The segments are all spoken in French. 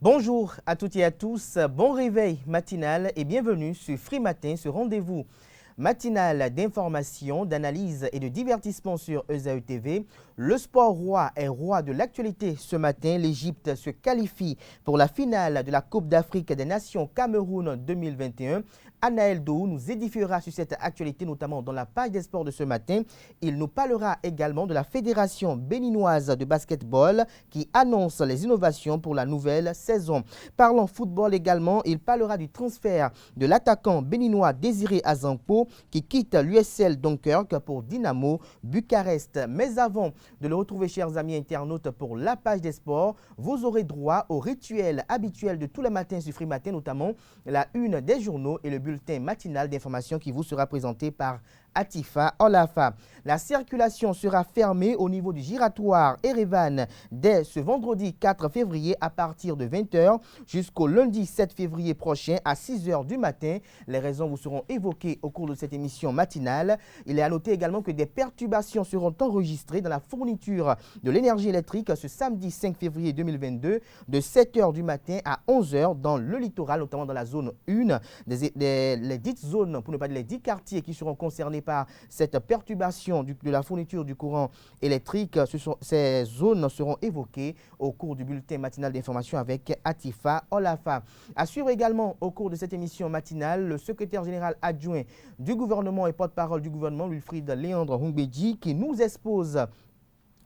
Bonjour à toutes et à tous, bon réveil matinal et bienvenue sur Free Matin, ce rendez-vous matinal d'information, d'analyse et de divertissement sur ESAE TV. Le sport roi est roi de l'actualité ce matin. L'Égypte se qualifie pour la finale de la Coupe d'Afrique des Nations Cameroun 2021. Anaël Dou nous édifiera sur cette actualité, notamment dans la page des sports de ce matin. Il nous parlera également de la Fédération béninoise de basketball qui annonce les innovations pour la nouvelle saison. Parlons football également, il parlera du transfert de l'attaquant béninois Désiré Azanpo qui quitte l'USL Dunkerque pour Dynamo Bucarest. Mais avant de le retrouver, chers amis internautes, pour la page des sports, vous aurez droit au rituel habituel de tous les matins sur Free Matin, notamment la une des journaux et le bulletin matinal d'information qui vous sera présenté par Atifa Olafa. La circulation sera fermée au niveau du giratoire Erevan dès ce vendredi 4 février à partir de 20 h jusqu'au lundi 7 février prochain à 6 h du matin. Les raisons vous seront évoquées au cours de cette émission matinale. Il est à noter également que des perturbations seront enregistrées dans la fourniture de l'énergie électrique ce samedi 5 février 2022 de 7 h du matin à 11 h dans le littoral, notamment dans la zone 1, les dites zones, pour ne pas dire les 10 quartiers qui seront concernés par cette perturbation de la fourniture du courant électrique. Ces zones seront évoquées au cours du bulletin matinal d'information avec Atifa Olafa. À suivre également au cours de cette émission matinale, le secrétaire général adjoint du gouvernement et porte-parole du gouvernement, Wilfried Léandre Humbedji, qui nous expose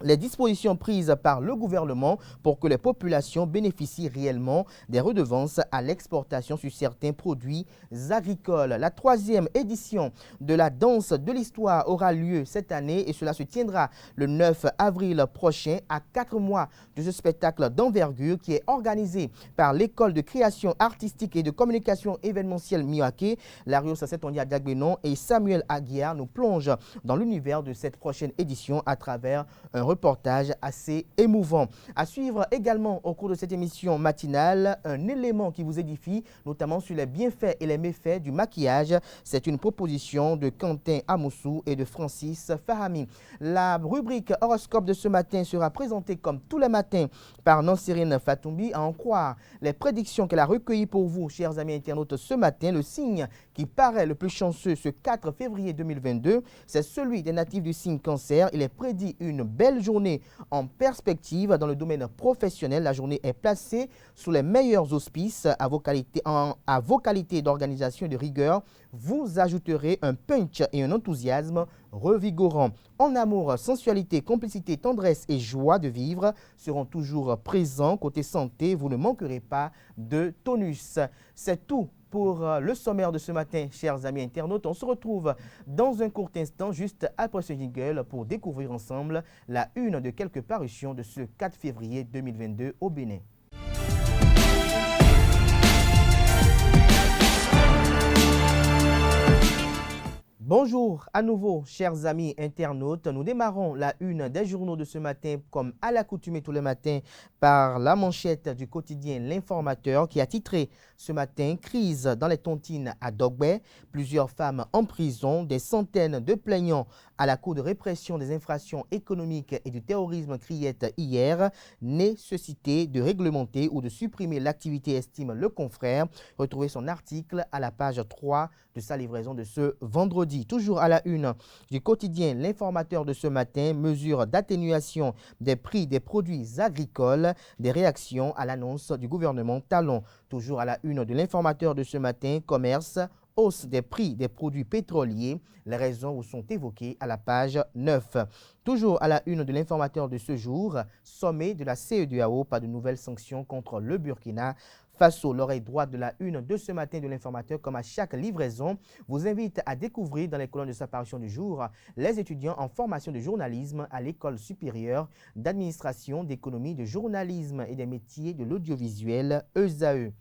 les dispositions prises par le gouvernement pour que les populations bénéficient réellement des redevances à l'exportation sur certains produits agricoles. La 3e édition de la danse de l'histoire aura lieu cette année et cela se tiendra le 9 avril prochain à 4 mois de ce spectacle d'envergure qui est organisé par l'école de création artistique et de communication événementielle Miyake. Larios Saint-Ondia Dagbenon et Samuel Aguiar nous plongent dans l'univers de cette prochaine édition à travers un reportage assez émouvant. À suivre également au cours de cette émission matinale, un élément qui vous édifie, notamment sur les bienfaits et les méfaits du maquillage. C'est une proposition de Quentin Amoussou et de Francis Fahami. La rubrique horoscope de ce matin sera présentée comme tous les matins par Nancérine Fatoumbi. À en croire les prédictions qu'elle a recueillies pour vous, chers amis internautes, ce matin, le signe qui paraît le plus chanceux ce 4 février 2022, c'est celui des natifs du signe Cancer. Il est prédit une belle journée en perspective dans le domaine professionnel. La journée est placée sous les meilleurs auspices à vos qualités d'organisation et de rigueur. Vous ajouterez un punch et un enthousiasme revigorant. En amour, sensualité, complicité, tendresse et joie de vivre seront toujours présents. Côté santé, vous ne manquerez pas de tonus. C'est tout pour le sommaire de ce matin, chers amis internautes. On se retrouve dans un court instant, juste après ce jingle, pour découvrir ensemble la une de quelques parutions de ce 4 février 2022 au Bénin. Bonjour à nouveau, chers amis internautes. Nous démarrons la une des journaux de ce matin, comme à l'accoutumée tous les matins, par la manchette du quotidien L'Informateur qui a titré ce matin « Crise dans les tontines à Dogbé ». Plusieurs femmes en prison, des centaines de plaignants à la Cour de répression des infractions économiques et du terrorisme criait hier. Nécessité de réglementer ou de supprimer l'activité, estime le confrère. Retrouvez son article à la page 3 de sa livraison de ce vendredi. Toujours à la une du quotidien L'Informateur de ce matin, mesures d'atténuation des prix des produits agricoles, des réactions à l'annonce du gouvernement Talon. Toujours à la une de L'Informateur de ce matin, commerce, hausse des prix des produits pétroliers. Les raisons vous sont évoquées à la page 9. Toujours à la une de L'Informateur de ce jour, sommet de la CEDEAO, pas de nouvelles sanctions contre le Burkina Faso. L'oreille droite de la une de ce matin de L'Informateur, comme à chaque livraison, vous invite à découvrir dans les colonnes de sa parution du jour les étudiants en formation de journalisme à l'École supérieure d'administration, d'économie, de journalisme et des métiers de l'audiovisuel ESAE.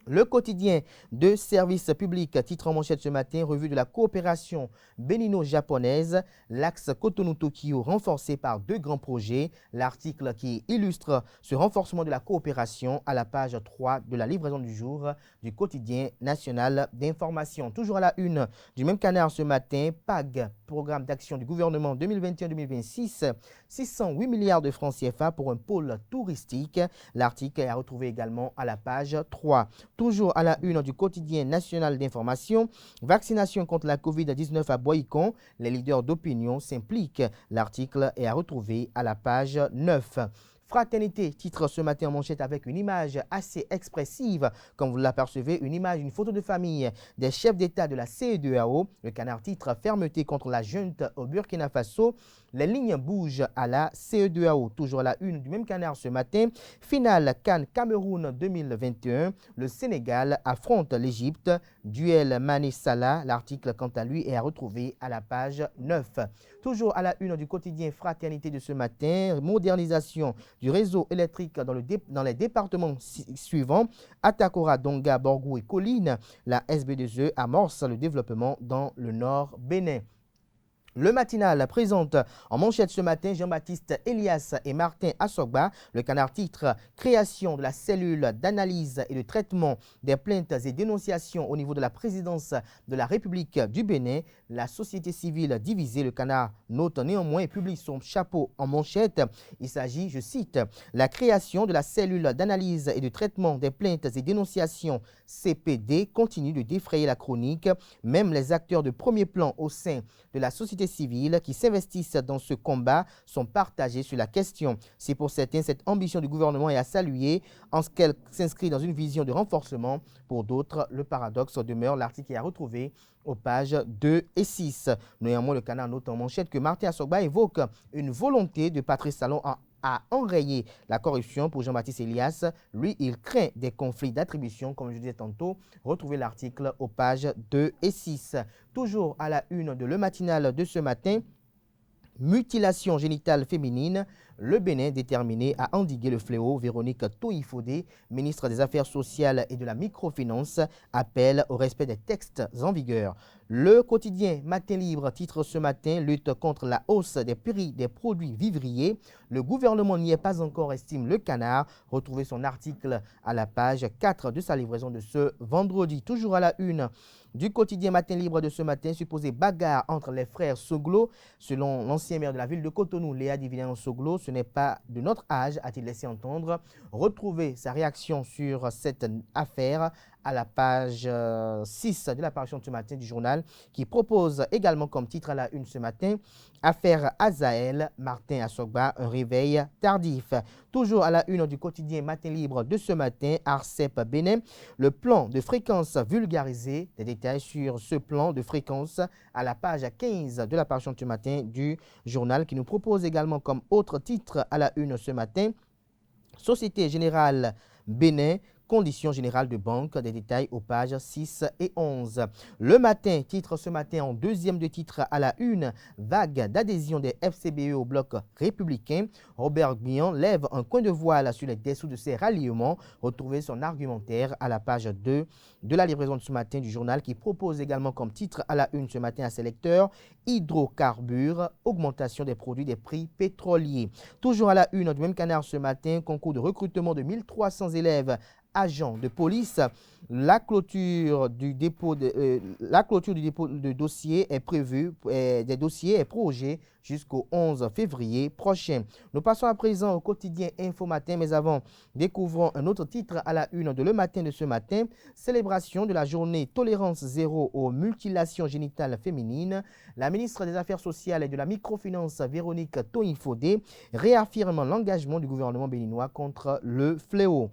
Le quotidien de service public, titre en manchette ce matin, revue de la coopération bénino-japonaise, l'axe Cotonou-Tokyo renforcé par 2 grands projets. L'article qui illustre ce renforcement de la coopération à la page 3 de la livraison du jour du quotidien national d'information. Toujours à la une du même canard ce matin, PAG programme d'action du gouvernement 2021-2026, 608 milliards de francs CFA pour un pôle touristique. L'article est à retrouver également à la page 3. Toujours à la une du quotidien national d'information, vaccination contre la COVID-19 à Boycon, les leaders d'opinion s'impliquent. L'article est à retrouver à la page 9. Fraternité titre ce matin en manchette avec une image assez expressive, comme vous l'apercevez, une photo de famille des chefs d'État de la CEDEAO. Le Canard titre fermeté contre la junte au Burkina Faso. Les lignes bougent à la CEDEAO. Toujours à la une du même Canard ce matin, finale CAN Cameroun 2021. Le Sénégal affronte l'Égypte. Duel Mané-Salah. L'article, quant à lui, est à retrouver à la page 9. Toujours à la une du quotidien Fraternité de ce matin, modernisation du réseau électrique dans les départements suivants, Atakora, Donga, Borgou et Colline. La SB2E amorce le développement dans le nord Bénin. Le matinal présente en manchette ce matin Jean-Baptiste Elias et Martin Assogba. Le Canard titre création de la cellule d'analyse et de traitement des plaintes et dénonciations au niveau de la présidence de la République du Bénin. La société civile divisée. Le Canard note néanmoins et publie son chapeau en manchette. Il s'agit, je cite, la création de la cellule d'analyse et de traitement des plaintes et dénonciations CPD continue de défrayer la chronique. Même les acteurs de premier plan au sein de la société civile qui s'investissent dans ce combat sont partagés sur la question. C'est pour certains, cette ambition du gouvernement est à saluer en ce qu'elle s'inscrit dans une vision de renforcement. Pour d'autres, le paradoxe demeure. L'article est à retrouver aux pages 2 et 6. Néanmoins, le Canard note en manchette que Martin Assogba évoque une volonté de Patrice Talon à enrayer la corruption. Pour Jean-Baptiste Elias, lui, il craint des conflits d'attribution, comme je disais tantôt. Retrouvez l'article aux pages 2 et 6. Toujours à la une de Le Matinal de ce matin, mutilation génitale féminine, le Bénin déterminé à endiguer le fléau. Véronique Toïfodé, ministre des Affaires sociales et de la microfinance, appelle au respect des textes en vigueur. Le quotidien Matin Libre titre ce matin lutte contre la hausse des prix des produits vivriers. Le gouvernement n'y est pas encore, estime le Canard. Retrouvez son article à la page 4 de sa livraison de ce vendredi. Toujours à la une du quotidien Matin Libre de ce matin, supposée bagarre entre les frères Soglo. Selon l'ancien maire de la ville de Cotonou, Léa Divinan Soglo, ce n'est pas de notre âge, a-t-il laissé entendre. Retrouvez sa réaction sur cette affaire à la page 6 de l'apparition de ce matin du journal, qui propose également comme titre à la une ce matin, affaire Azaël, Martin Assogba, un réveil tardif. Toujours à la une du quotidien Matin Libre de ce matin, Arcep Bénin, le plan de fréquence vulgarisé. Des détails sur ce plan de fréquence à la page 15 de l'apparition de ce matin du journal, qui nous propose également comme autre titre à la une ce matin, Société Générale Bénin, conditions générales de banque, des détails aux pages 6 et 11. Le Matin titre ce matin en deuxième de titre à la une, vague d'adhésion des FCBE au bloc républicain. Robert Guian lève un coin de voile sur les dessous de ses ralliements. Retrouvez son argumentaire à la page 2 de la livraison de ce matin du journal, qui propose également comme titre à la une ce matin à ses lecteurs, hydrocarbures, augmentation des produits des prix pétroliers. Toujours à la une du même Canard ce matin, concours de recrutement de 1300 élèves agents de police. La clôture du dépôt de dossiers est prévue, des dossiers est prorogée jusqu'au 11 février prochain. Nous passons à présent au quotidien Info Matin, mais avant, découvrons un autre titre à la une de Le Matin de ce matin, célébration de la journée tolérance zéro aux mutilations génitales féminines. La ministre des Affaires sociales et de la microfinance, Véronique Toïfodé, réaffirme l'engagement du gouvernement béninois contre le fléau.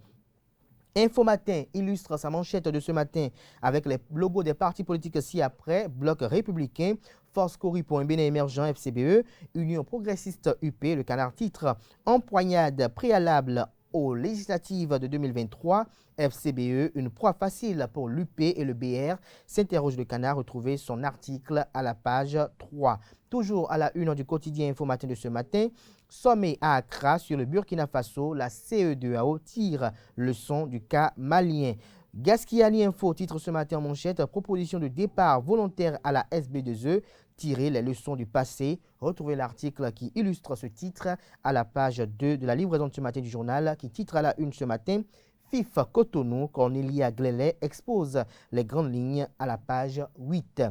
Info Matin illustre sa manchette de ce matin avec les logos des partis politiques ci-après, Bloc républicain, Force Cori pour un Bénin émergent FCBE, Union progressiste UP. Le Canard titre empoignade préalable aux législatives de 2023, FCBE, une proie facile pour l'UP et le BR, s'interroge le Canard. Retrouvez son article à la page 3. Toujours à la une du quotidien Info Matin de ce matin, sommet à Accra sur le Burkina Faso, la CEDEAO tire leçon du cas malien. Gaskiani Info titre ce matin en manchette, proposition de départ volontaire à la SB2E, tirer les leçons du passé. Retrouvez l'article qui illustre ce titre à la page 2 de la livraison de ce matin du journal, qui titre à la une ce matin, FIF Cotonou, Cornelia Glelet expose les grandes lignes à la page 8.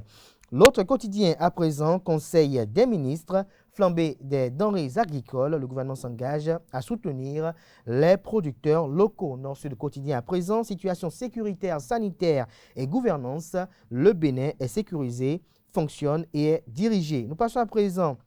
L'autre quotidien à présent, Conseil des ministres, flambée des denrées agricoles, le gouvernement s'engage à soutenir les producteurs locaux. Nord-Sud quotidien à présent, situation sécuritaire, sanitaire et gouvernance, le Bénin est sécurisé, fonctionne et est dirigé. Nous passons à présent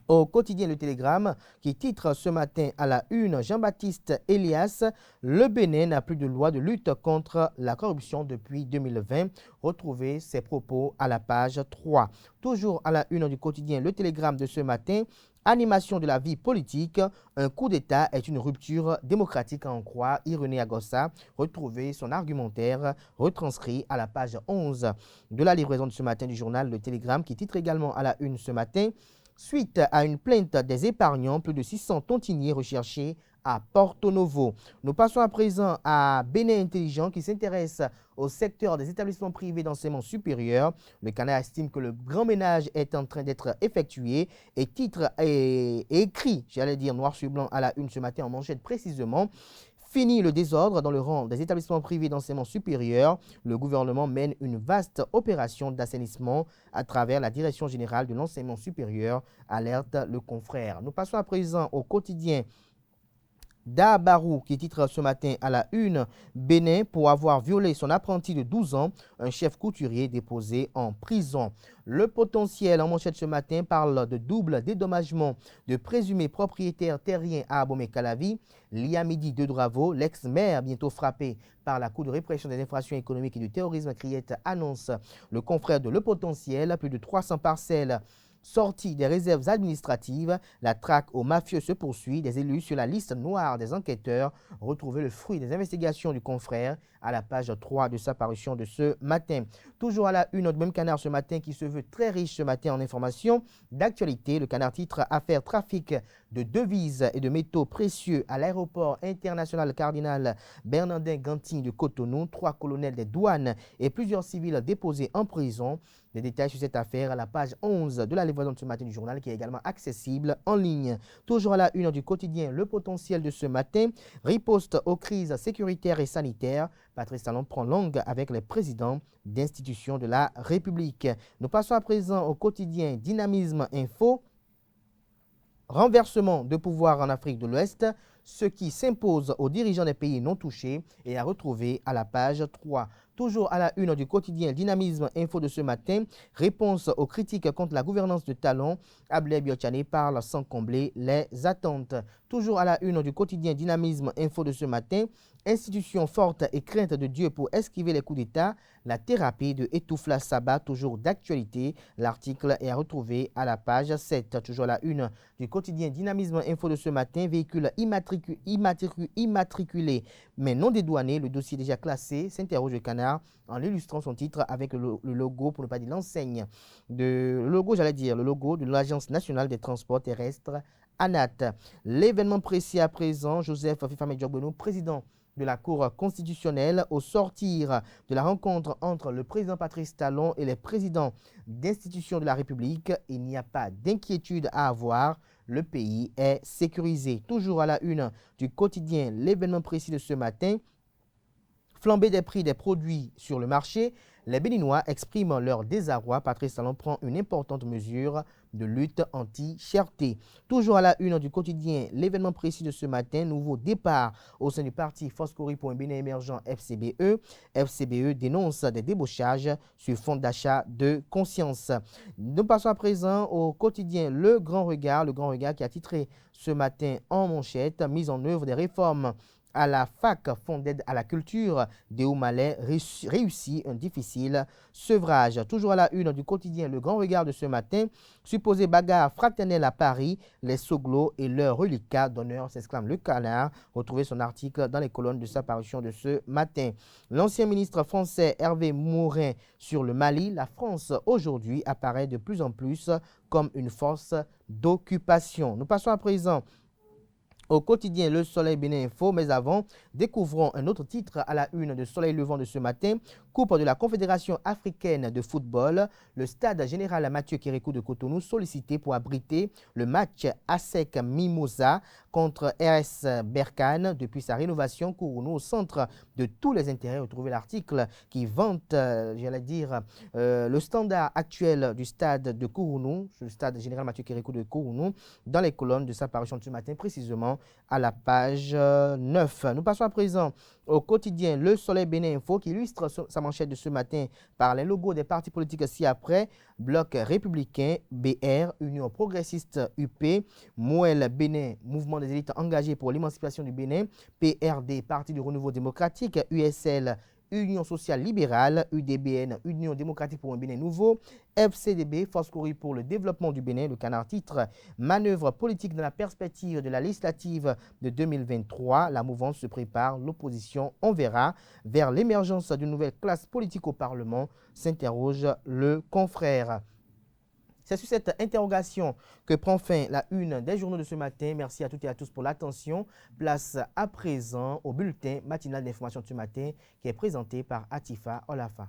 au quotidien Le Télégramme qui titre ce matin à la une Jean-Baptiste Elias, le Bénin n'a plus de loi de lutte contre la corruption depuis 2020. Retrouvez ses propos à la page 3. Toujours à la une du quotidien Le Télégramme de ce matin, animation de la vie politique, un coup d'État est une rupture démocratique à en croire. Irénée Agossa, retrouvez son argumentaire retranscrit à la page 11 de la livraison de ce matin du journal Le Télégramme qui titre également à la une ce matin. Suite à une plainte des épargnants, plus de 600 tontiniers recherchés à Porto Novo. Nous passons à présent à Bénin Intelligent qui s'intéresse au secteur des établissements privés d'enseignement supérieur. Le Canard estime que le grand ménage est en train d'être effectué et titre et écrit, j'allais dire noir sur blanc à la une ce matin en manchette précisément. Fini le désordre dans le rang des établissements privés d'enseignement supérieur. Le gouvernement mène une vaste opération d'assainissement à travers la Direction générale de l'enseignement supérieur, alerte le confrère. Nous passons à présent au quotidien Dabarou qui titre ce matin à la une Bénin pour avoir violé son apprenti de 12 ans, un chef couturier déposé en prison. Le potentiel en manchette ce matin parle de double dédommagement de présumés propriétaires terriens à Abomey-Calavi. Liamidi de Dravo, l'ex-maire bientôt frappé par la Cour de répression des infractions économiques et du terrorisme Criette annonce le confrère de Le Potentiel, plus de 300 parcelles sortie des réserves administratives, la traque aux mafieux se poursuit. Des élus sur la liste noire des enquêteurs. Retrouvez le fruit des investigations du confrère à la page 3 de sa parution de ce matin. Toujours à la une, notre même Canard ce matin qui se veut très riche ce matin en informations d'actualité. Le Canard titre Affaire trafic de devises et de métaux précieux à l'aéroport international Cardinal Bernardin Gantin de Cotonou. 3 colonels des douanes et plusieurs civils déposés en prison. Les détails sur cette affaire à la page 11 de la livraison de ce matin du journal qui est également accessible en ligne. Toujours à la une du quotidien Le Potentiel de ce matin, riposte aux crises sécuritaires et sanitaires. Patrice Talon prend langue avec les présidents d'institutions de la République. Nous passons à présent au quotidien Dynamisme Info. Renversement de pouvoir en Afrique de l'Ouest, ce qui s'impose aux dirigeants des pays non touchés et à retrouver à la page 3. Toujours à la une du quotidien Dynamisme Info de ce matin, réponse aux critiques contre la gouvernance de Talon, Ablé Biotchane parle sans combler les attentes. Toujours à la une du quotidien Dynamisme Info de ce matin, institution forte et crainte de Dieu pour esquiver les coups d'État, la thérapie de Etoufla Saba, toujours d'actualité. L'article est à retrouver à la page 7. Toujours à la une du quotidien Dynamisme Info de ce matin, véhicule immatriculé mais non dédouané, le dossier déjà classé, s'interroge le Canard en illustrant son titre avec le logo, pour ne pas dire l'enseigne, le logo de l'Agence nationale des transports terrestres, ANAT. L'événement précis à présent, Joseph Fifame Djogbenou, président de la Cour constitutionnelle, au sortir de la rencontre entre le président Patrice Talon et les présidents d'institutions de la République, il n'y a pas d'inquiétude à avoir. Le pays est sécurisé. Toujours à la une du quotidien L'événement précis de ce matin, flambée des prix des produits sur le marché, les Béninois expriment leur désarroi. Patrice Talon prend une importante mesure de lutte anti-cherté. Toujours à la une du quotidien L'événement précis de ce matin, nouveau départ au sein du parti Foscori pour un Bénin émergent FCBE. FCBE dénonce des débauchages sur fond d'achat de conscience. Nous passons à présent au quotidien Le Grand Regard qui a titré ce matin en manchette, mise en œuvre des réformes à la fac Fonds d'aide à la culture Déo Malais réussit un difficile sevrage. Toujours à la une du quotidien Le Grand Regard de ce matin, supposée bagarre fraternelle à Paris, les soglos et leurs reliquats d'honneur, s'exclame le Canard. Retrouvez son article dans les colonnes de sa parution de ce matin. L'ancien ministre français Hervé Mourin sur le Mali, la France aujourd'hui apparaît de plus en plus comme une force d'occupation. Nous passons à présent au quotidien Le Soleil Bénin Info, mais avant, découvrons un autre titre à la une de Soleil Levant de ce matin. Coupe de la Confédération africaine de football, le stade général Mathieu Kérékou de Cotonou sollicité pour abriter le match ASEC Mimosa contre RS Berkane depuis sa rénovation. Cournouh au centre de tous les intérêts. Retrouvez l'article qui vante, j'allais dire, le standard actuel du stade de Cournouh, le stade général Mathieu Kérékou de Cournouh, dans les colonnes de sa parution de ce matin, précisément à la page 9. Nous passons à présent au quotidien Le Soleil Bénin Info qui illustre sa manchette de ce matin par les logos des partis politiques ci-après: Bloc républicain, BR, Union progressiste UP, Mouel Bénin, Mouvement des élites engagées pour l'émancipation du Bénin, PRD, Parti du renouveau démocratique, USL, Union sociale libérale, UDBN, Union démocratique pour un Bénin nouveau, FCDB, Force Courrier pour le développement du Bénin. Le Canard titre: manœuvre politique dans la perspective de la législative de 2023. La mouvance se prépare, l'opposition, on verra. Vers l'émergence d'une nouvelle classe politique au Parlement, s'interroge le confrère. C'est sur cette interrogation que prend fin la une des journaux de ce matin. Merci à toutes et à tous pour l'attention. Place à présent au bulletin matinal d'information de ce matin qui est présenté par Atifa Olafa.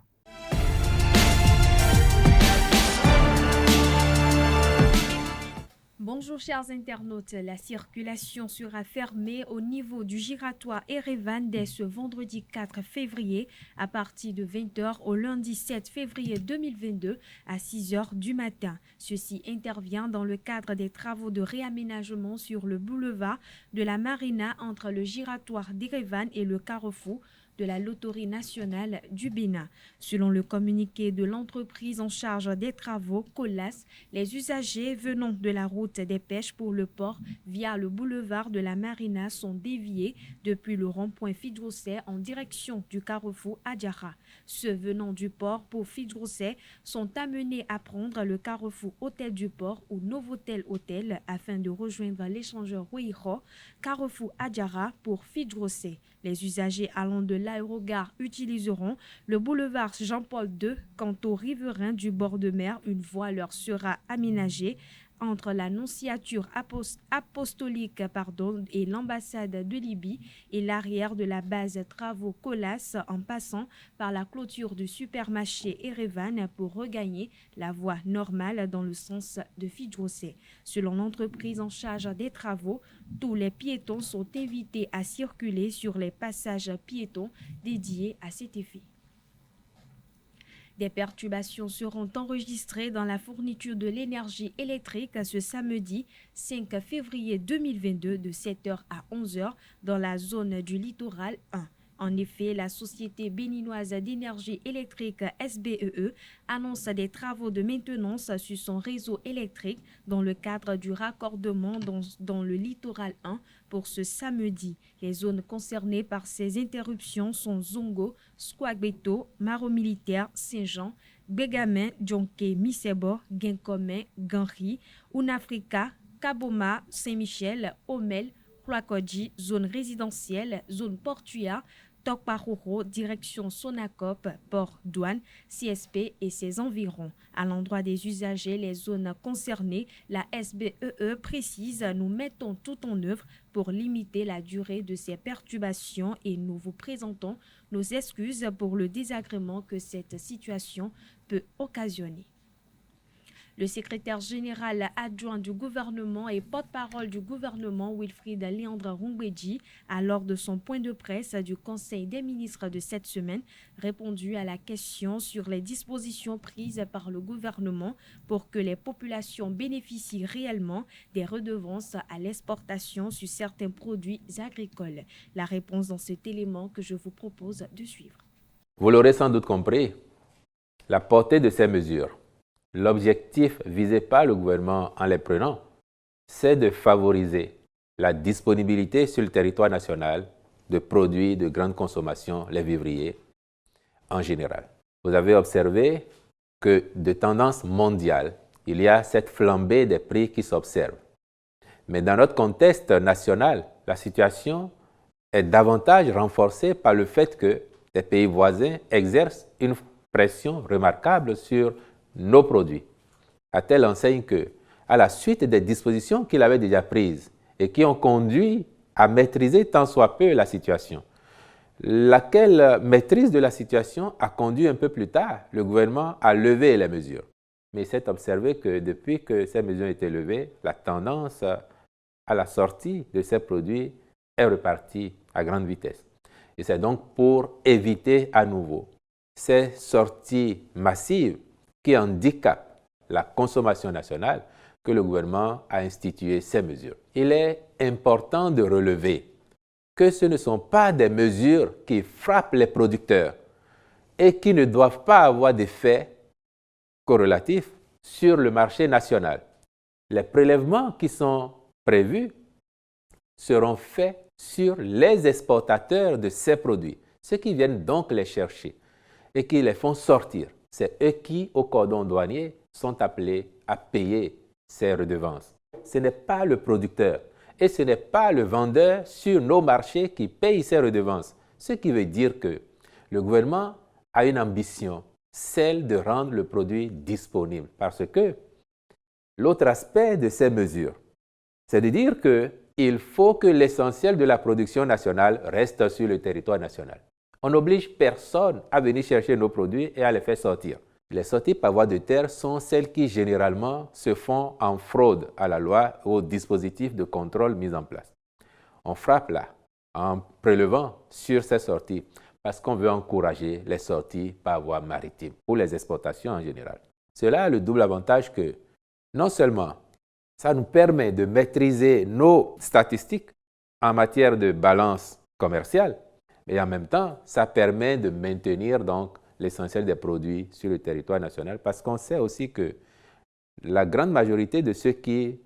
Bonjour chers internautes, la circulation sera fermée au niveau du giratoire Erevan dès ce vendredi 4 février à partir de 20 h au lundi 7 février 2022 à 6 h du matin. Ceci intervient dans le cadre des travaux de réaménagement sur le boulevard de la Marina entre le giratoire d'Erevan et le carrefour de la Loterie nationale du Bénin. Selon le communiqué de l'entreprise en charge des travaux, Colas, les usagers venant de la route des pêches pour le port via le boulevard de la Marina sont déviés depuis le rond-point Fidrosset en direction du carrefour Adjara. Ceux venant du port pour Fidrosset sont amenés à prendre le carrefour Hôtel du Port ou Novotel Hôtel afin de rejoindre l'échangeur Ouiho, carrefour Adjara pour Fidrosset. Les usagers allant de l'aérogare utiliseront le boulevard Jean-Paul II. Quant aux riverains du bord de mer, une voie leur sera aménagée entre la nonciature apostolique et l'ambassade de Libye et l'arrière de la base travaux Colas en passant par la clôture du supermarché Erevan pour regagner la voie normale dans le sens de Fidrosset. Selon l'entreprise en charge des travaux, tous les piétons sont invités à circuler sur les passages piétons dédiés à cet effet. Des perturbations seront enregistrées dans la fourniture de l'énergie électrique ce samedi 5 février 2022 de 7 h à 11 h dans la zone du littoral 1. En effet, la Société béninoise d'énergie électrique SBEE annonce des travaux de maintenance sur son réseau électrique dans le cadre du raccordement dans le littoral 1 pour ce samedi. Les zones concernées par ces interruptions sont Zongo, Squagbeto, Maro Militaire, Saint-Jean, Bégamin, Djonké, Misebo, Guincomin, Ganri, Unafrika, Kaboma, Saint-Michel, Omel, Kwakodji, zone résidentielle, zone portuaire, Tokparoro, direction Sonacop, port douane, CSP et ses environs. À l'endroit des usagers, les zones concernées, la SBEE précise: nous mettons tout en œuvre pour limiter la durée de ces perturbations et nous vous présentons nos excuses pour le désagrément que cette situation peut occasionner. Le secrétaire général adjoint du gouvernement et porte-parole du gouvernement, Wilfried Léandre Rungweji, a lors de son point de presse du Conseil des ministres de cette semaine, répondu à la question sur les dispositions prises par le gouvernement pour que les populations bénéficient réellement des redevances à l'exportation sur certains produits agricoles. La réponse dans cet élément que je vous propose de suivre. Vous l'aurez sans doute compris, la portée de ces mesures. L'objectif visé par le gouvernement en les prenant, c'est de favoriser la disponibilité sur le territoire national de produits de grande consommation, les vivriers, en général. Vous avez observé que de tendance mondiale, il y a cette flambée des prix qui s'observe. Mais dans notre contexte national, la situation est davantage renforcée par le fait que les pays voisins exercent une pression remarquable sur nos produits, à telle enseigne que, à la suite des dispositions qu'il avait déjà prises et qui ont conduit à maîtriser tant soit peu la situation, laquelle maîtrise de la situation a conduit un peu plus tard le gouvernement à lever les mesures. Mais il s'est observé que depuis que ces mesures ont été levées, la tendance à la sortie de ces produits est reparti à grande vitesse. Et c'est donc pour éviter à nouveau ces sorties massives qui handicapent la consommation nationale que le gouvernement a institué ces mesures. Il est important de relever que ce ne sont pas des mesures qui frappent les producteurs et qui ne doivent pas avoir d'effet corrélatif sur le marché national. Les prélèvements qui sont prévus seront faits sur les exportateurs de ces produits, ceux qui viennent donc les chercher et qui les font sortir. C'est eux qui, au cordon douanier, sont appelés à payer ces redevances. Ce n'est pas le producteur et ce n'est pas le vendeur sur nos marchés qui paye ces redevances. Ce qui veut dire que le gouvernement a une ambition, celle de rendre le produit disponible. Parce que l'autre aspect de ces mesures, c'est de dire qu'il faut que l'essentiel de la production nationale reste sur le territoire national. On n'oblige personne à venir chercher nos produits et à les faire sortir. Les sorties par voie de terre sont celles qui généralement se font en fraude à la loi ou au dispositif de contrôle mis en place. On frappe là en prélevant sur ces sorties parce qu'on veut encourager les sorties par voie maritime ou les exportations en général. Cela a le double avantage que non seulement ça nous permet de maîtriser nos statistiques en matière de balance commerciale, mais en même temps, ça permet de maintenir donc l'essentiel des produits sur le territoire national parce qu'on sait aussi que la grande majorité de ceux qui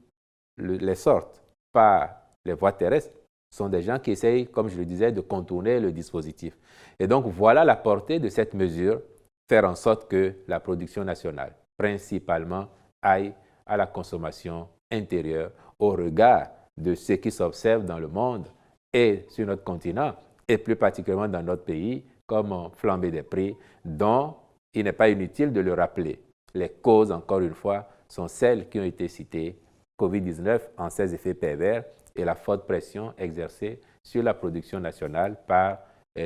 les sortent par les voies terrestres sont des gens qui essayent, comme je le disais, de contourner le dispositif. Et donc, voilà la portée de cette mesure, faire en sorte que la production nationale, principalement, aille à la consommation intérieure au regard de ce qui s'observe dans le monde et sur notre continent, et plus particulièrement dans notre pays, comme flambée des prix, dont il n'est pas inutile de le rappeler. Les causes, encore une fois, sont celles qui ont été citées, COVID-19 en ses effets pervers et la forte pression exercée sur la production nationale par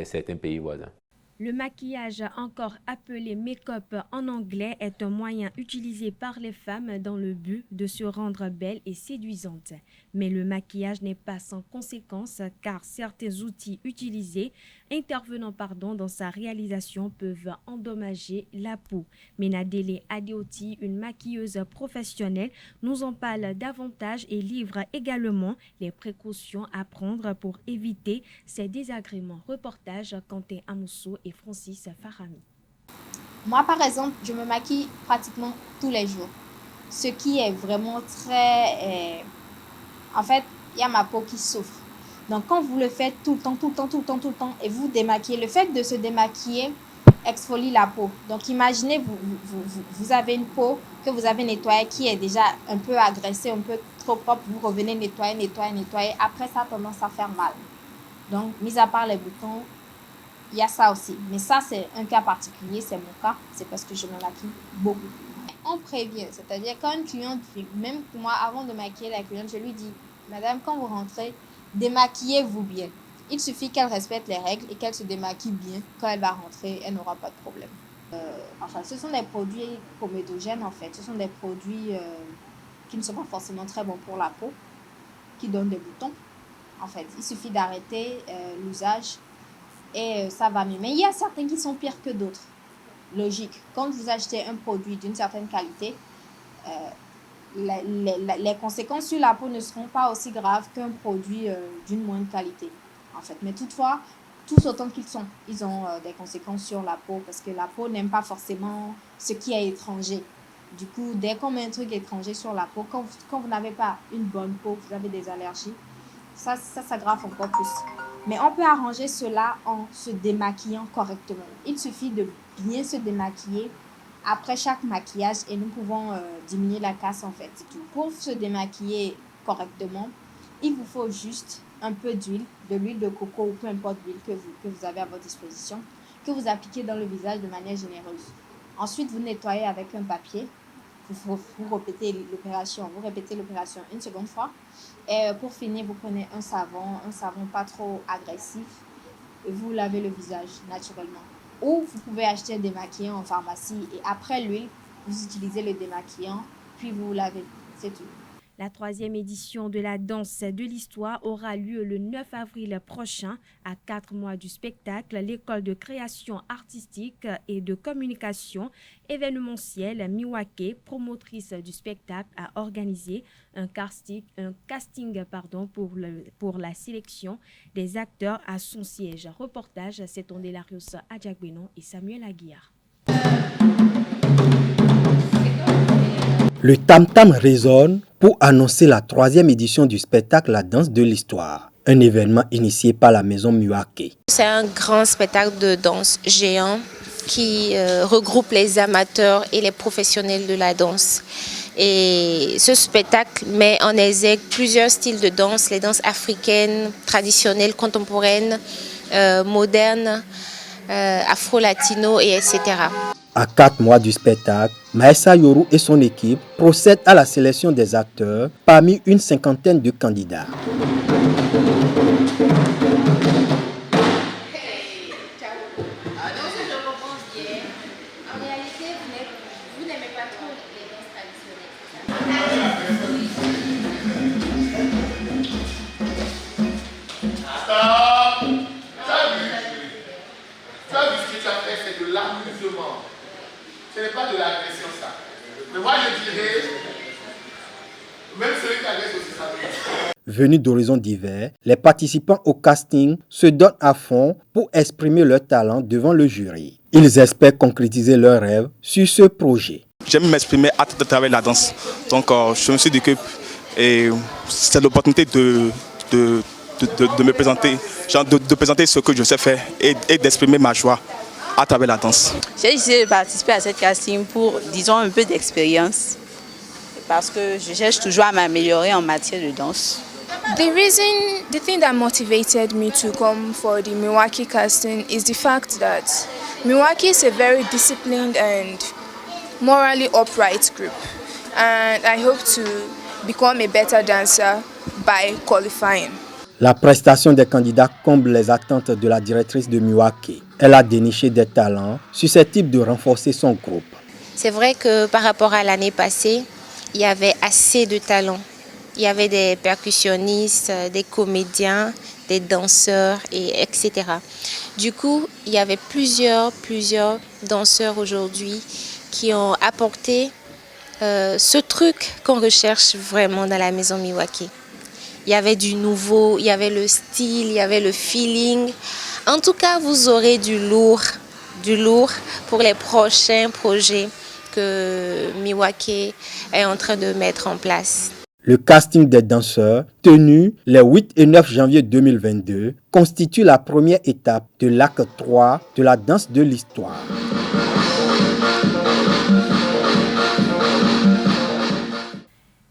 certains pays voisins. Le maquillage, encore appelé make-up en anglais, est un moyen utilisé par les femmes dans le but de se rendre belles et séduisantes. Mais le maquillage n'est pas sans conséquences car certains outils utilisés dans sa réalisation peuvent endommager la peau. Menadele Adeoti, une maquilleuse professionnelle, nous en parle davantage et livre également les précautions à prendre pour éviter ces désagréments. Reportage Quentin Amousso et Francis Farami. Moi, par exemple, je me maquille pratiquement tous les jours. Ce qui est vraiment très... En fait, il y a ma peau qui souffre. Donc, quand vous le faites tout le temps, et vous démaquillez, le fait de se démaquiller exfolie la peau. Donc, imaginez, vous avez une peau que vous avez nettoyée qui est déjà un peu agressée, un peu trop propre. Vous revenez nettoyer. Après, ça a tendance à faire mal. Donc, mis à part les boutons, il y a ça aussi. Mais ça, c'est un cas particulier, c'est mon cas. C'est parce que je me maquille beaucoup. On prévient, c'est-à-dire quand une cliente, même moi, avant de maquiller la cliente, je lui dis, madame, quand vous rentrez, démaquillez-vous bien. Il suffit qu'elle respecte les règles et qu'elle se démaquille bien. Quand elle va rentrer, elle n'aura pas de problème. Ce sont des produits comédogènes, en fait. Ce sont des produits qui ne sont pas forcément très bons pour la peau, qui donnent des boutons. En fait, il suffit d'arrêter l'usage et ça va mieux. Mais il y a certains qui sont pires que d'autres. Logique. Quand vous achetez un produit d'une certaine qualité, les conséquences sur la peau ne seront pas aussi graves qu'un produit d'une moindre qualité. En fait. Mais toutefois, tous autant qu'ils sont, ils ont des conséquences sur la peau parce que la peau n'aime pas forcément ce qui est étranger. Du coup, dès qu'on met un truc étranger sur la peau, quand vous n'avez pas une bonne peau, vous avez des allergies, ça s'aggrave encore plus. Mais on peut arranger cela en se démaquillant correctement. Il suffit de bien se démaquiller après chaque maquillage et nous pouvons diminuer la casse en fait. C'est tout. Pour se démaquiller correctement, il vous faut juste un peu d'huile, de l'huile de coco ou peu importe l'huile que vous avez à votre disposition, que vous appliquez dans le visage de manière généreuse. Ensuite, vous nettoyez avec un papier. Vous répétez l'opération une seconde fois. Et pour finir, vous prenez un savon pas trop agressif et vous lavez le visage naturellement. Ou vous pouvez acheter un démaquillant en pharmacie et après l'huile, vous utilisez le démaquillant, puis vous lavez. C'est tout. La 3e édition de la danse de l'histoire aura lieu le 9 avril prochain. À 4 mois du spectacle, l'école de création artistique et de communication événementielle Miwake, promotrice du spectacle, a organisé un casting pour la sélection des acteurs à son siège. Reportage, c'est Ondelarius Adjagbenon et Samuel Aguiar. Le tam-tam résonne pour annoncer la 3e édition du spectacle La danse de l'histoire, un événement initié par la maison Miwake. C'est un grand spectacle de danse géant qui regroupe les amateurs et les professionnels de la danse. Et ce spectacle met en exergue plusieurs styles de danse, les danses africaines, traditionnelles, contemporaines, modernes, afro-latino et etc. À 4 mois du spectacle, Maïssa Yoru et son équipe procèdent à la sélection des acteurs parmi une 50aine de candidats. Ce n'est pas de l'agression, ça. Mais moi, je dirais, même celui qui agresse aussi, ça veut. Venus d'horizons divers, les participants au casting se donnent à fond pour exprimer leur talent devant le jury. Ils espèrent concrétiser leurs rêves sur ce projet. J'aime m'exprimer à travers la danse. Donc, je me suis dit que c'est l'opportunité de me présenter, de présenter ce que je sais faire et d'exprimer ma joie à travers la danse. J'ai décidé de participer à cette casting pour, disons, un peu d'expérience parce que je cherche toujours à m'améliorer en matière de danse. The thing that motivated me to come for the Miwake casting is the fact that Miwake is a very disciplined and morally upright group, and I hope to become a better dancer by qualifying. La prestation des candidats comble les attentes de la directrice de Miwake. Elle a déniché des talents susceptibles de renforcer son groupe. C'est vrai que par rapport à l'année passée, il y avait assez de talents. Il y avait des percussionnistes, des comédiens, des danseurs, etc. Du coup, il y avait plusieurs danseurs aujourd'hui qui ont apporté ce truc qu'on recherche vraiment dans la maison Miwake. Il y avait du nouveau, il y avait le style, il y avait le feeling. En tout cas, vous aurez du lourd pour les prochains projets que Miwake est en train de mettre en place. Le casting des danseurs, tenu les 8 et 9 janvier 2022, constitue la première étape de l'acte 3 de la danse de l'histoire.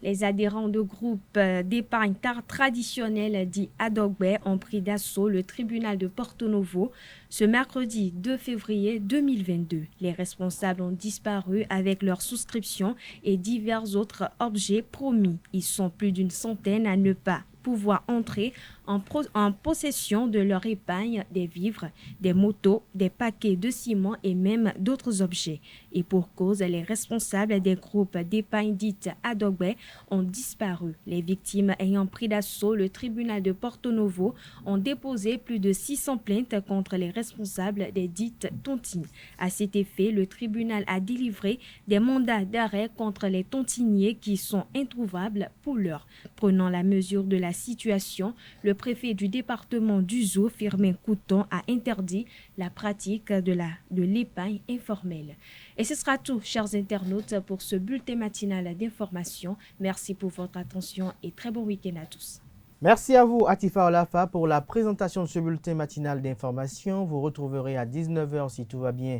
Les adhérents de groupes d'épargne traditionnels dits Adogbe ont pris d'assaut le tribunal de Porto Novo ce mercredi 2 février 2022. Les responsables ont disparu avec leur souscription et divers autres objets promis. Ils sont plus d'une centaine à ne pas pouvoir entrer en possession de leur épargne, des vivres, des motos, des paquets de ciment et même d'autres objets. Et pour cause, les responsables des groupes d'épargne dites Adogbe ont disparu. Les victimes ayant pris d'assaut le tribunal de Porto Novo ont déposé plus de 600 plaintes contre les responsables des dites tontines. À cet effet, le tribunal a délivré des mandats d'arrêt contre les tontiniers qui sont introuvables pour l'heure. Prenant la mesure de la situation, le préfet du département d'Uzo, Firmin Couton, a interdit la pratique de l'épargne informelle. Et ce sera tout, chers internautes, pour ce bulletin matinal d'information. Merci pour votre attention et très bon week-end à tous. Merci à vous, Atifa Olafa, pour la présentation de ce bulletin matinal d'information. Vous retrouverez à 19h, si tout va bien,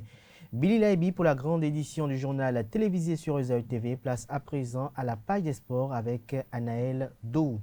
Billy Laibi pour la grande édition du journal télévisé sur EZAU TV. Place à présent à la page des sports avec Anaël Dou.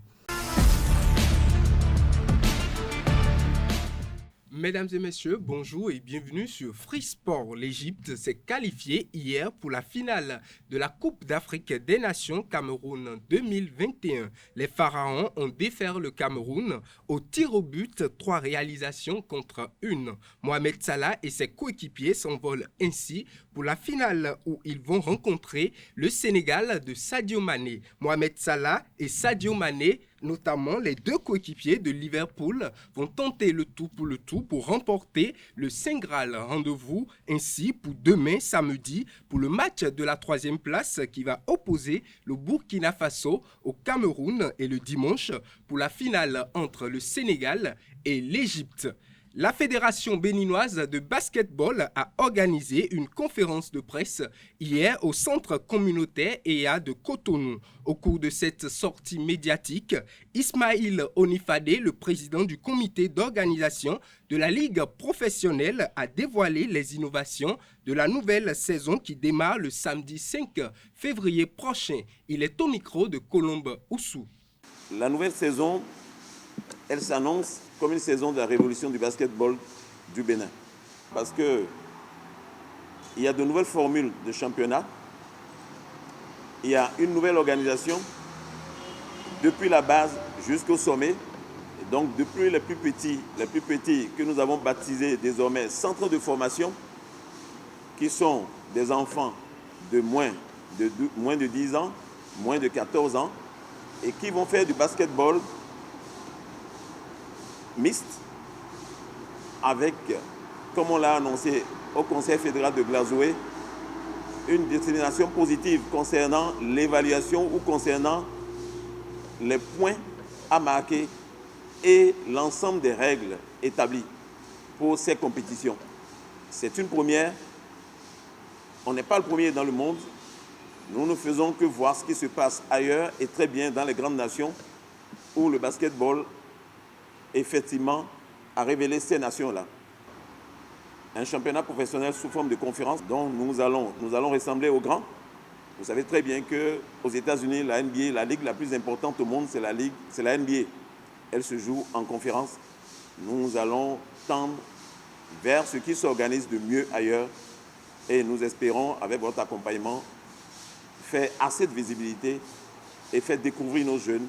Mesdames et messieurs, bonjour et bienvenue sur Free Sport. L'Égypte s'est qualifiée hier pour la finale de la Coupe d'Afrique des Nations Cameroun 2021. Les Pharaons ont défait le Cameroun au tir au but, 3 réalisations contre 1. Mohamed Salah et ses coéquipiers s'envolent ainsi pour pour la finale où ils vont rencontrer le Sénégal de Sadio Mané. Mohamed Salah et Sadio Mané, notamment les deux coéquipiers de Liverpool, vont tenter le tout pour remporter le Saint Graal. Rendez-vous ainsi pour demain samedi pour le match de la 3e place qui va opposer le Burkina Faso au Cameroun et le dimanche pour la finale entre le Sénégal et l'Égypte. La Fédération béninoise de basketball a organisé une conférence de presse hier au centre communautaire EA de Cotonou. Au cours de cette sortie médiatique, Ismaïl Onifade, le président du comité d'organisation de la Ligue professionnelle, a dévoilé les innovations de la nouvelle saison qui démarre le samedi 5 février prochain. Il est au micro de Colombe Oussou. La nouvelle saison, elle s'annonce comme une saison de la révolution du basketball du Bénin. Parce qu'il y a de nouvelles formules de championnat, il y a une nouvelle organisation depuis la base jusqu'au sommet. Et donc depuis les plus petits que nous avons baptisés désormais centres de formation, qui sont des enfants de moins de 10 ans, moins de 14 ans, et qui vont faire du basketball mixte avec, comme on l'a annoncé au Conseil fédéral de Glazoué, une détermination positive concernant l'évaluation ou concernant les points à marquer et l'ensemble des règles établies pour ces compétitions. C'est une première. On n'est pas le premier dans le monde. Nous ne faisons que voir ce qui se passe ailleurs et très bien dans les grandes nations où le basketball effectivement a révélé ces nations-là. Un championnat professionnel sous forme de conférence dont nous allons ressembler aux grands. Vous savez très bien qu'aux États-Unis, la NBA, la ligue la plus importante au monde, c'est la NBA. Elle se joue en conférence. Nous allons tendre vers ce qui s'organise de mieux ailleurs et nous espérons, avec votre accompagnement, faire assez de visibilité et faire découvrir nos jeunes,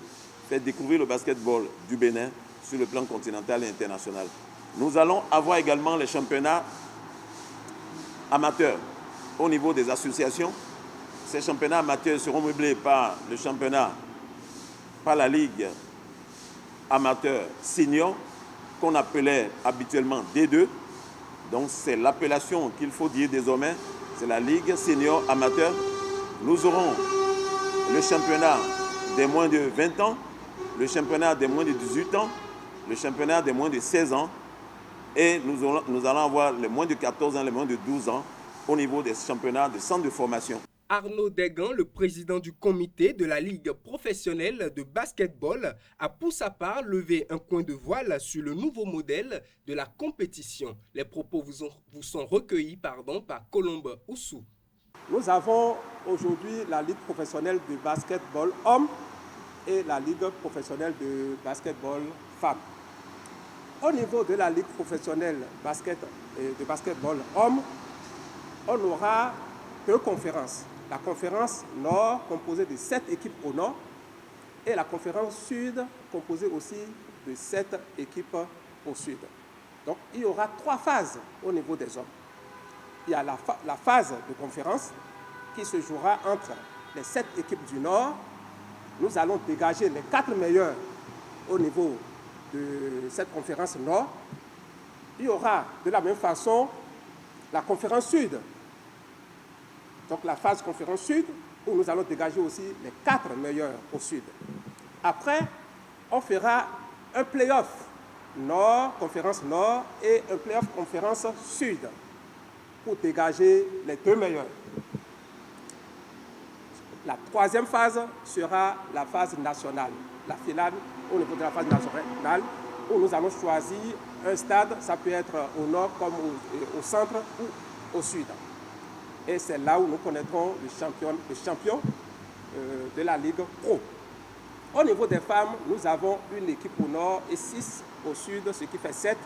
faire découvrir le basketball du Bénin sur le plan continental et international. Nous allons avoir également les championnats amateurs au niveau des associations. Ces championnats amateurs seront meublés par le championnat, par la Ligue amateur senior, qu'on appelait habituellement D2. Donc c'est l'appellation qu'il faut dire désormais, c'est la Ligue senior amateur. Nous aurons le championnat des moins de 20 ans, le championnat des moins de 18 ans, le championnat des moins de 16 ans et nous allons avoir les moins de 14 ans, les moins de 12 ans au niveau des championnats de centres de formation. Arnaud Degan, le président du comité de la Ligue professionnelle de basketball, a pour sa part levé un coin de voile sur le nouveau modèle de la compétition. Les propos vous sont recueillis par Colombe Oussou. Nous avons aujourd'hui la Ligue professionnelle de basketball hommes et la Ligue professionnelle de basketball femmes. Au niveau de la Ligue professionnelle de basketball hommes, on aura 2 conférences. La conférence nord composée de 7 équipes au nord et la conférence sud composée aussi de 7 équipes au sud. Donc il y aura 3 phases au niveau des hommes. Il y a la phase de conférence qui se jouera entre les 7 équipes du nord. Nous allons dégager les 4 meilleurs au niveau de cette conférence nord. Il y aura de la même façon la conférence sud. Donc la phase conférence sud, où nous allons dégager aussi les 4 meilleurs au sud. Après, on fera un play-off nord, conférence nord, et un play-off conférence sud, pour dégager les 2 meilleurs. La 3e phase sera la phase nationale, la finale au niveau de la phase nationale, où nous allons choisir un stade, ça peut être au nord comme au centre ou au sud. Et c'est là où nous connaîtrons le champion de la Ligue Pro. Au niveau des femmes, nous avons une équipe au nord et 6 au sud, ce qui fait 7.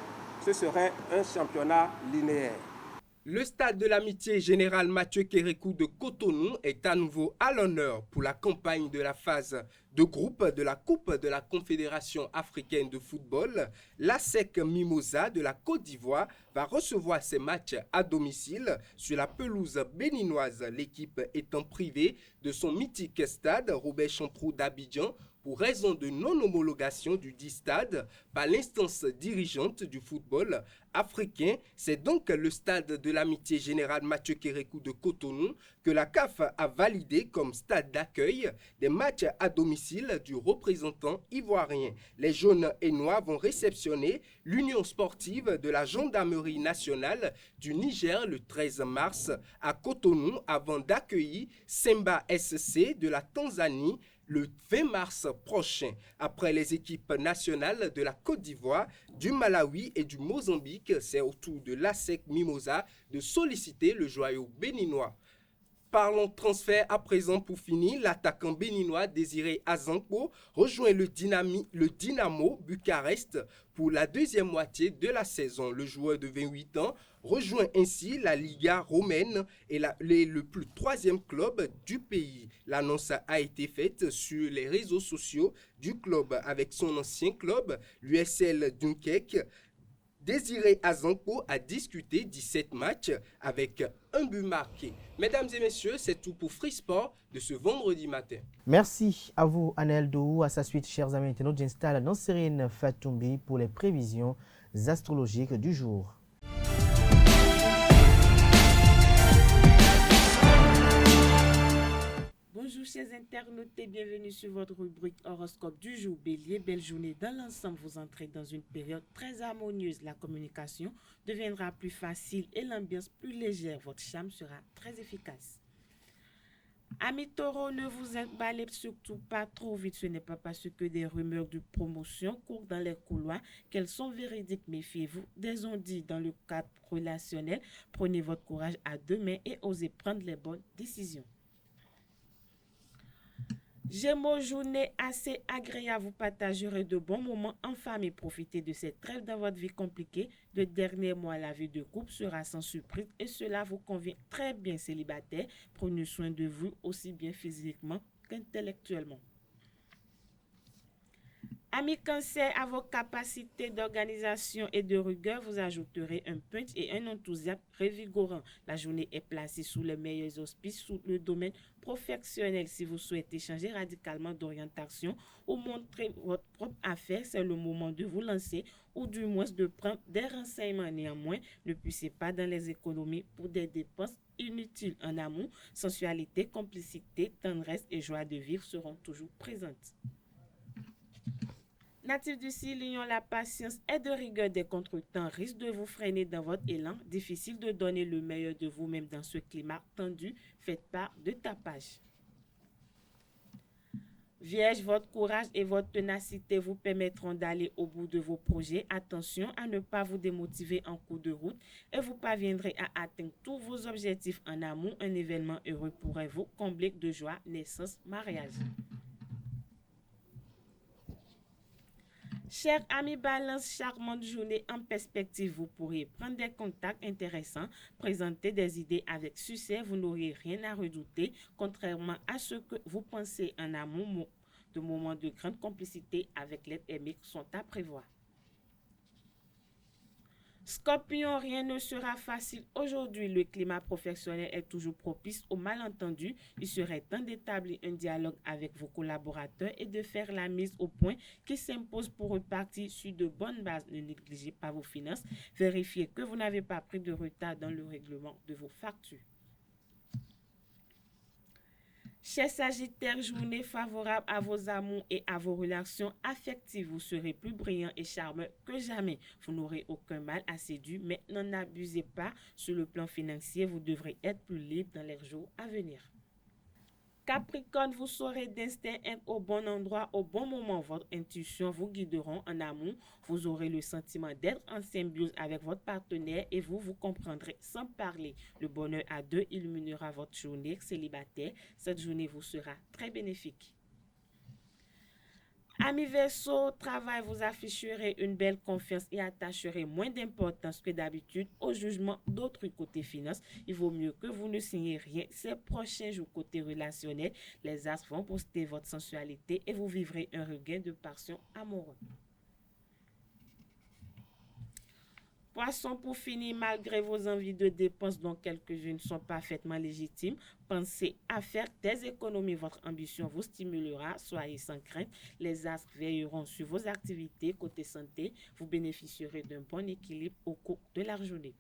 Ce serait un championnat linéaire. Le stade de l'amitié général Mathieu Kérékou de Cotonou est à nouveau à l'honneur pour la campagne de la phase de groupe de la Coupe de la Confédération africaine de football. L'ASEC Mimosa de la Côte d'Ivoire va recevoir ses matchs à domicile sur la pelouse béninoise, l'équipe étant privée de son mythique stade Robert Champrou d'Abidjan pour raison de non-homologation du dit stade par l'instance dirigeante du football africain. C'est donc le stade de l'amitié générale Mathieu Kérékou de Cotonou que la CAF a validé comme stade d'accueil des matchs à domicile du représentant ivoirien. Les jaunes et noirs vont réceptionner l'Union sportive de la Gendarmerie nationale du Niger le 13 mars à Cotonou avant d'accueillir Simba SC de la Tanzanie le 20 mars prochain. Après les équipes nationales de la Côte d'Ivoire, du Malawi et du Mozambique, c'est au tour de l'ASEC Mimosa de solliciter le joyau béninois. Parlons transfert à présent pour finir. L'attaquant béninois Désiré Azankpo rejoint le Dynamo Bucarest pour la deuxième moitié de la saison. Le joueur de 28 ans rejoint ainsi la Liga romaine et le plus troisième club du pays. L'annonce a été faite sur les réseaux sociaux du club avec son ancien club, l'USL Dunkerque. Désiré Azankpo a discuté 17 matchs avec un but marqué. Mesdames et messieurs, c'est tout pour Free Sport de ce vendredi matin. Merci à vous, Anel Dou. À sa suite, chers amis internautes, j'installe Nanserine Fatoumbi pour les prévisions astrologiques du jour. Bonjour chers internautes et bienvenue sur votre rubrique horoscope du jour. Bélier, belle journée dans l'ensemble, vous entrez dans une période très harmonieuse. La communication deviendra plus facile et l'ambiance plus légère. Votre charme sera très efficace. Amis taureaux, ne vous emballez surtout pas trop vite. Ce n'est pas parce que des rumeurs de promotion courent dans les couloirs qu'elles sont véridiques. Méfiez-vous des on-dit dans le cadre relationnel. Prenez votre courage à deux mains et osez prendre les bonnes décisions. Gémeaux, journée assez agréable, vous partagerez de bons moments en famille. Profitez de cette trêve dans votre vie compliquée. Le dernier mois, la vie de couple sera sans surprise et cela vous convient très bien, célibataire. Prenez soin de vous aussi bien physiquement qu'intellectuellement. Amis Cancer, à vos capacités d'organisation et de rigueur, vous ajouterez un punch et un enthousiasme revigorant. La journée est placée sous les meilleurs auspices sous le domaine professionnel. Si vous souhaitez changer radicalement d'orientation ou montrer votre propre affaire, c'est le moment de vous lancer ou du moins de prendre des renseignements. Néanmoins, ne puissiez pas dans les économies pour des dépenses inutiles. En amour, sensualité, complicité, tendresse et joie de vivre seront toujours présentes. Natif du signe Lion, la patience et de rigueur des contretemps risquent de vous freiner dans votre élan. Difficile de donner le meilleur de vous-même dans ce climat tendu. Faites part de tapage. Vierge, votre courage et votre ténacité vous permettront d'aller au bout de vos projets. Attention à ne pas vous démotiver en cours de route et vous parviendrez à atteindre tous vos objectifs en amour. Un événement heureux pourrait vous combler de joie, naissance, mariage. Chers amis Balance, charmante journée en perspective. Vous pourrez prendre des contacts intéressants, présenter des idées avec succès. Vous n'aurez rien à redouter, contrairement à ce que vous pensez en amour. De moments de grande complicité avec l'être aimé sont à prévoir. Scorpion, rien ne sera facile aujourd'hui. Le climat professionnel est toujours propice aux malentendus. Il serait temps d'établir un dialogue avec vos collaborateurs et de faire la mise au point qui s'impose pour repartir sur de bonnes bases. Ne négligez pas vos finances. Vérifiez que vous n'avez pas pris de retard dans le règlement de vos factures. Chers Sagittaires, journée favorable à vos amours et à vos relations affectives. Vous serez plus brillant et charmeur que jamais. Vous n'aurez aucun mal à séduire, mais n'en abusez pas. Sur le plan financier, vous devrez être plus libre dans les jours à venir. Capricorne, vous saurez d'instinct être au bon endroit au bon moment. Votre intuition vous guideront en amour. Vous aurez le sentiment d'être en symbiose avec votre partenaire et vous comprendrez sans parler. Le bonheur à deux illuminera votre journée célibataire. Cette journée vous sera très bénéfique. Amis Verseau, travail, vous afficherez une belle confiance et attacherez moins d'importance que d'habitude au jugement d'autres côté finance. Il vaut mieux que vous ne signiez rien ces prochains jours côté relationnel. Les astres vont booster votre sensualité et vous vivrez un regain de passion amoureuse. Poisson, pour finir, malgré vos envies de dépenses dont quelques-unes sont parfaitement légitimes, pensez à faire des économies. Votre ambition vous stimulera, soyez sans crainte. Les astres veilleront sur vos activités. Côté santé, vous bénéficierez d'un bon équilibre au cours de la journée.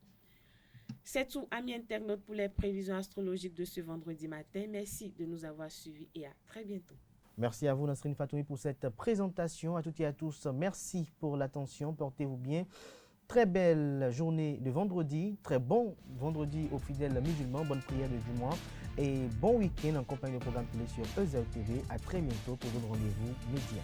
C'est tout, amis internautes, pour les prévisions astrologiques de ce vendredi matin. Merci de nous avoir suivis et à très bientôt. Merci à vous, Nasrine Fatoumi, pour cette présentation. À toutes et à tous, merci pour l'attention. Portez-vous bien. Très belle journée de vendredi, très bon vendredi aux fidèles musulmans, bonne prière de Jumu'ah et bon week-end en compagnie de programme télé sur EZAU TV. À très bientôt pour un rendez-vous média.